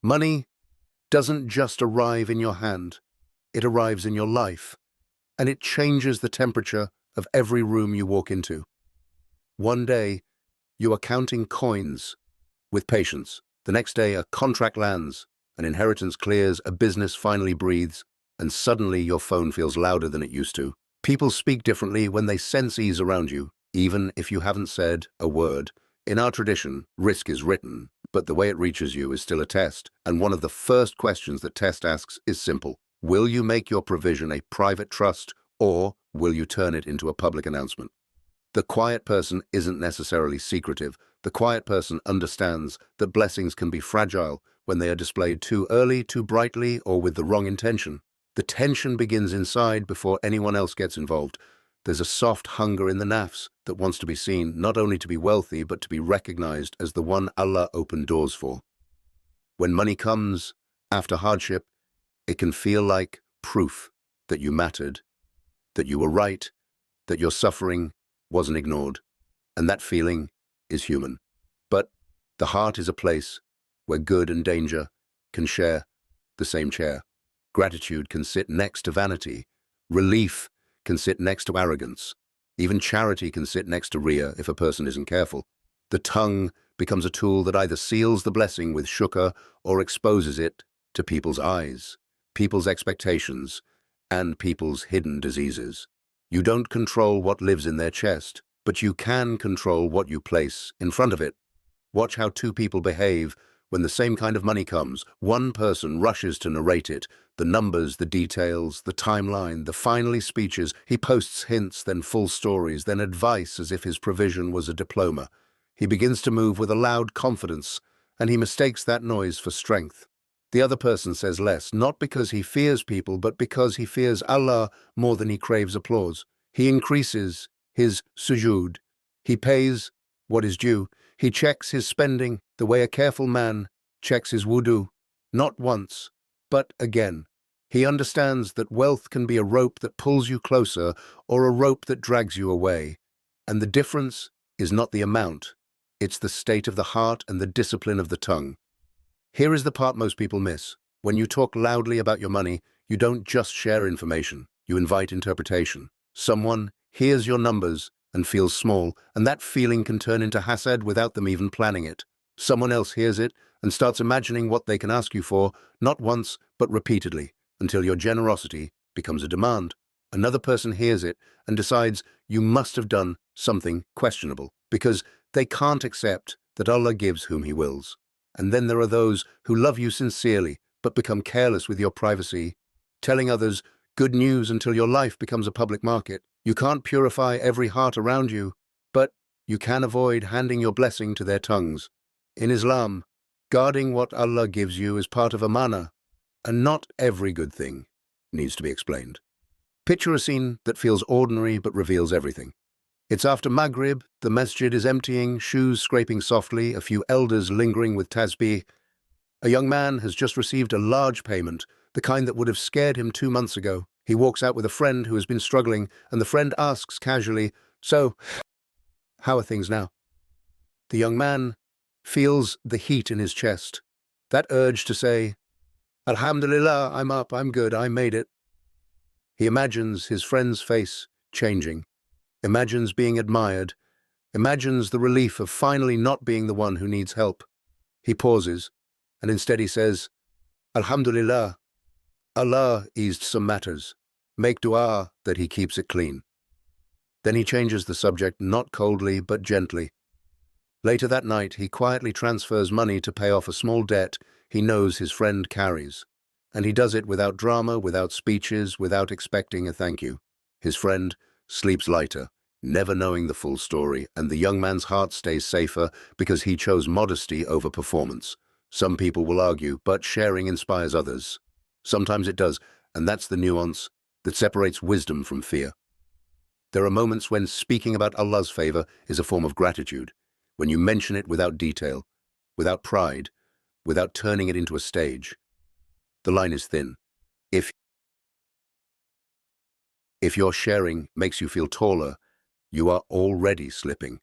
Money doesn't just arrive in your hand, it arrives in your life, and it changes the temperature of every room you walk into. One day, you are counting coins with patience. The next day, a contract lands, an inheritance clears, a business finally breathes, and suddenly your phone feels louder than it used to. People speak differently when they sense ease around you, even if you haven't said a word. In our tradition, risk is written, but the way it reaches you is still a test, and one of the first questions that test asks is simple. Will you make your provision a private trust, or will you turn it into a public announcement? The quiet person isn't necessarily secretive. The quiet person understands that blessings can be fragile when they are displayed too early, too brightly, or with the wrong intention. The tension begins inside before anyone else gets involved. There's a soft hunger in the nafs that wants to be seen, not only to be wealthy, but to be recognized as the one Allah opened doors for. When money comes after hardship, it can feel like proof that you mattered, that you were right, that your suffering wasn't ignored. And that feeling is human. But the heart is a place where good and danger can share the same chair. Gratitude can sit next to vanity. Relief can sit next to arrogance. Even charity can sit next to riya if a person isn't careful. The tongue becomes a tool that either seals the blessing with shukr or exposes it to people's eyes, people's expectations, and people's hidden diseases. You don't control what lives in their chest, but you can control what you place in front of it. Watch how two people behave when the same kind of money comes. One person rushes to narrate it, the numbers, the details, the timeline, the finally speeches. He posts hints, then full stories, then advice as if his provision was a diploma. He begins to move with a loud confidence, and he mistakes that noise for strength. The other person says less, not because he fears people, but because he fears Allah more than he craves applause. He increases his sujood. He pays what is due. He checks his spending the way a careful man checks his wudu. Not once, but again. He understands that wealth can be a rope that pulls you closer or a rope that drags you away. And the difference is not the amount. It's the state of the heart and the discipline of the tongue. Here is the part most people miss. When you talk loudly about your money, you don't just share information, you invite interpretation. Someone hears your numbers and feels small, and that feeling can turn into hasad without them even planning it. Someone else hears it and starts imagining what they can ask you for, not once, but repeatedly, until your generosity becomes a demand. Another person hears it and decides you must have done something questionable, because they can't accept that Allah gives whom He wills. And then there are those who love you sincerely, but become careless with your privacy, telling others good news until your life becomes a public market. You can't purify every heart around you, but you can avoid handing your blessing to their tongues. In Islam, guarding what Allah gives you is part of amana, and not every good thing needs to be explained. Picture a scene that feels ordinary but reveals everything. It's after Maghrib, the masjid is emptying, shoes scraping softly, a few elders lingering with tasbih. A young man has just received a large payment, the kind that would have scared him 2 months ago. He walks out with a friend who has been struggling, and the friend asks casually, "So, how are things now?" The young man feels the heat in his chest, that urge to say, "Alhamdulillah, I'm up, I'm good, I made it." He imagines his friend's face changing, imagines being admired, imagines the relief of finally not being the one who needs help. He pauses, and instead he says, "Alhamdulillah, Allah eased some matters. Make dua that He keeps it clean." Then he changes the subject, not coldly but gently. Later that night, he quietly transfers money to pay off a small debt he knows his friend carries. And he does it without drama, without speeches, without expecting a thank you. His friend sleeps lighter, never knowing the full story, and the young man's heart stays safer because he chose modesty over performance. Some people will argue, but sharing inspires others. Sometimes it does, and that's the nuance that separates wisdom from fear. There are moments when speaking about Allah's favor is a form of gratitude, when you mention it without detail, without pride, without turning it into a stage. The line is thin. If your sharing makes you feel taller, you are already slipping.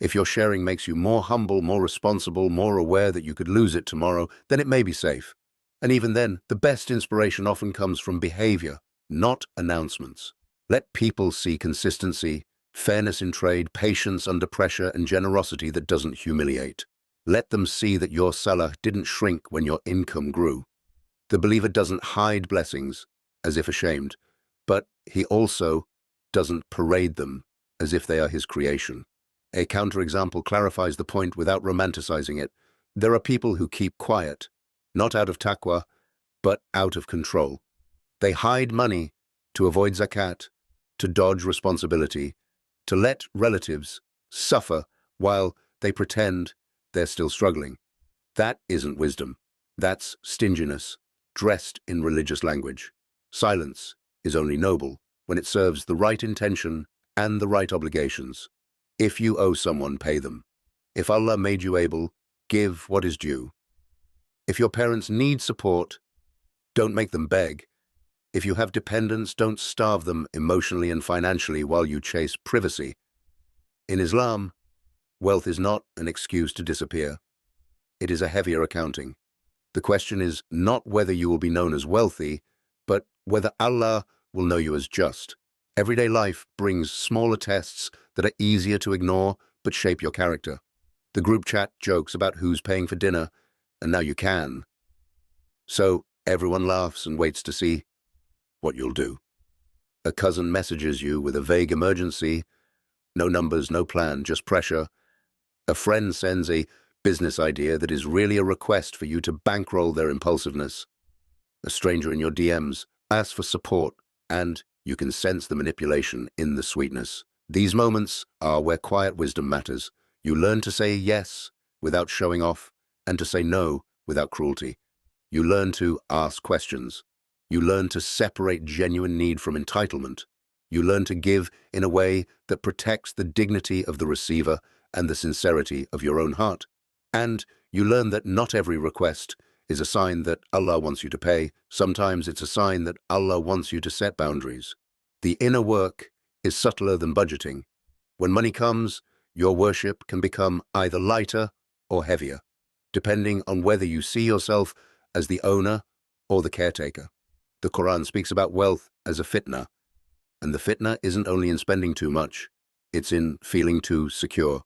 If your sharing makes you more humble, more responsible, more aware that you could lose it tomorrow, then it may be safe. And even then, the best inspiration often comes from behavior, not announcements. Let people see consistency, fairness in trade, patience under pressure, and generosity that doesn't humiliate. Let them see that your salah didn't shrink when your income grew. The believer doesn't hide blessings as if ashamed, but he also doesn't parade them as if they are his creation. A counterexample clarifies the point without romanticizing it. There are people who keep quiet, not out of taqwa, but out of control. They hide money to avoid zakat, to dodge responsibility, to let relatives suffer while they pretend they're still struggling. That isn't wisdom. That's stinginess, dressed in religious language. Silence is only noble when it serves the right intention and the right obligations. If you owe someone, pay them. If Allah made you able, give what is due. If your parents need support, don't make them beg. If you have dependents, don't starve them emotionally and financially while you chase privacy. In Islam, wealth is not an excuse to disappear. It is a heavier accounting. The question is not whether you will be known as wealthy, but whether Allah will know you as just. Everyday life brings smaller tests that are easier to ignore but shape your character. The group chat jokes about who's paying for dinner, and now you can. So everyone laughs and waits to see what you'll do. A cousin messages you with a vague emergency, no numbers, no plan, just pressure. A friend sends a business idea that is really a request for you to bankroll their impulsiveness. A stranger in your DMs asks for support, and you can sense the manipulation in the sweetness. These moments are where quiet wisdom matters. You learn to say yes without showing off, and to say no without cruelty. You learn to ask questions. You learn to separate genuine need from entitlement. You learn to give in a way that protects the dignity of the receiver and the sincerity of your own heart. And you learn that not every request is a sign that Allah wants you to pay. Sometimes it's a sign that Allah wants you to set boundaries. The inner work is subtler than budgeting. When money comes, your worship can become either lighter or heavier, depending on whether you see yourself as the owner or the caretaker. The Quran speaks about wealth as a fitna, and the fitna isn't only in spending too much, it's in feeling too secure.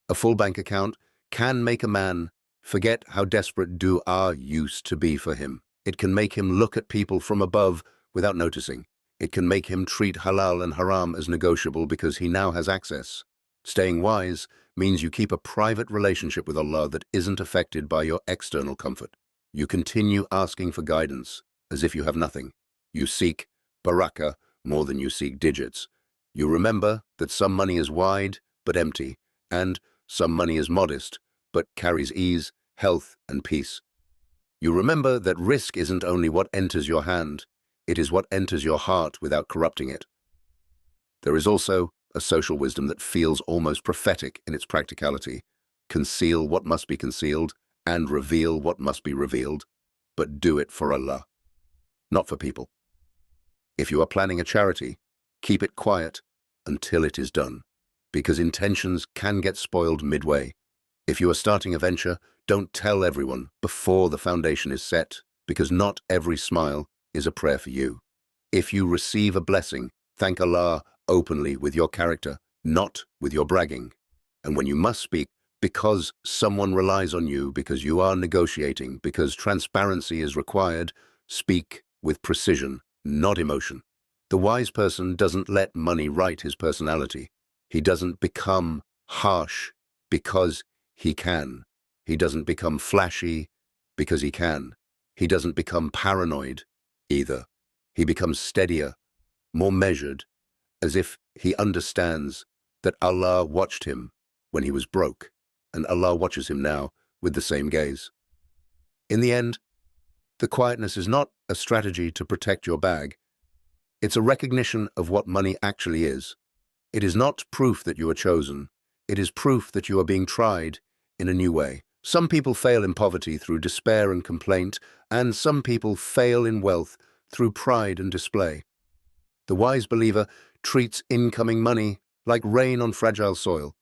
A full bank account can make a man forget how desperate du'a used to be for him. It can make him look at people from above without noticing. It can make him treat halal and haram as negotiable because he now has access. Staying wise means you keep a private relationship with Allah that isn't affected by your external comfort. You continue asking for guidance as if you have nothing. You seek barakah more than you seek digits. You remember that some money is wide but empty, and some money is modest but carries ease, health, and peace. You remember that risk isn't only what enters your hand, it is what enters your heart without corrupting it. There is also a social wisdom that feels almost prophetic in its practicality. Conceal what must be concealed and reveal what must be revealed, but do it for Allah, not for people. If you are planning a charity, keep it quiet until it is done, because intentions can get spoiled midway. If you are starting a venture, don't tell everyone before the foundation is set, because not every smile is a prayer for you. If you receive a blessing, thank Allah openly with your character, not with your bragging. And when you must speak, because someone relies on you, because you are negotiating, because transparency is required, speak with precision, not emotion. The wise person doesn't let money write his personality. He doesn't become harsh because he can. He doesn't become flashy because he can. He doesn't become paranoid either. He becomes steadier, more measured, as if he understands that Allah watched him when he was broke, and Allah watches him now with the same gaze. In the end, the quietness is not a strategy to protect your bag. It's a recognition of what money actually is. It is not proof that you are chosen. It is proof that you are being tried in a new way. Some people fail in poverty through despair and complaint, and some people fail in wealth through pride and display. The wise believer treats incoming money like rain on fragile soil.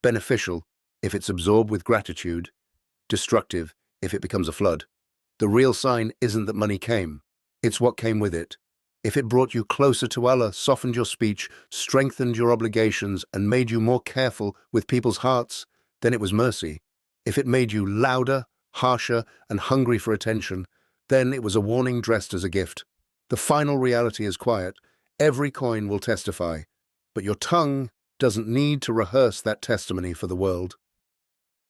beneficial if it's absorbed with gratitude, destructive if it becomes a flood. The real sign isn't that money came, it's what came with it. If it brought you closer to Allah, softened your speech, strengthened your obligations, and made you more careful with people's hearts, then it was mercy. If it made you louder, harsher, and hungry for attention, then it was a warning dressed as a gift. The final reality is quiet. Every coin will testify, but your tongue doesn't need to rehearse that testimony for the world.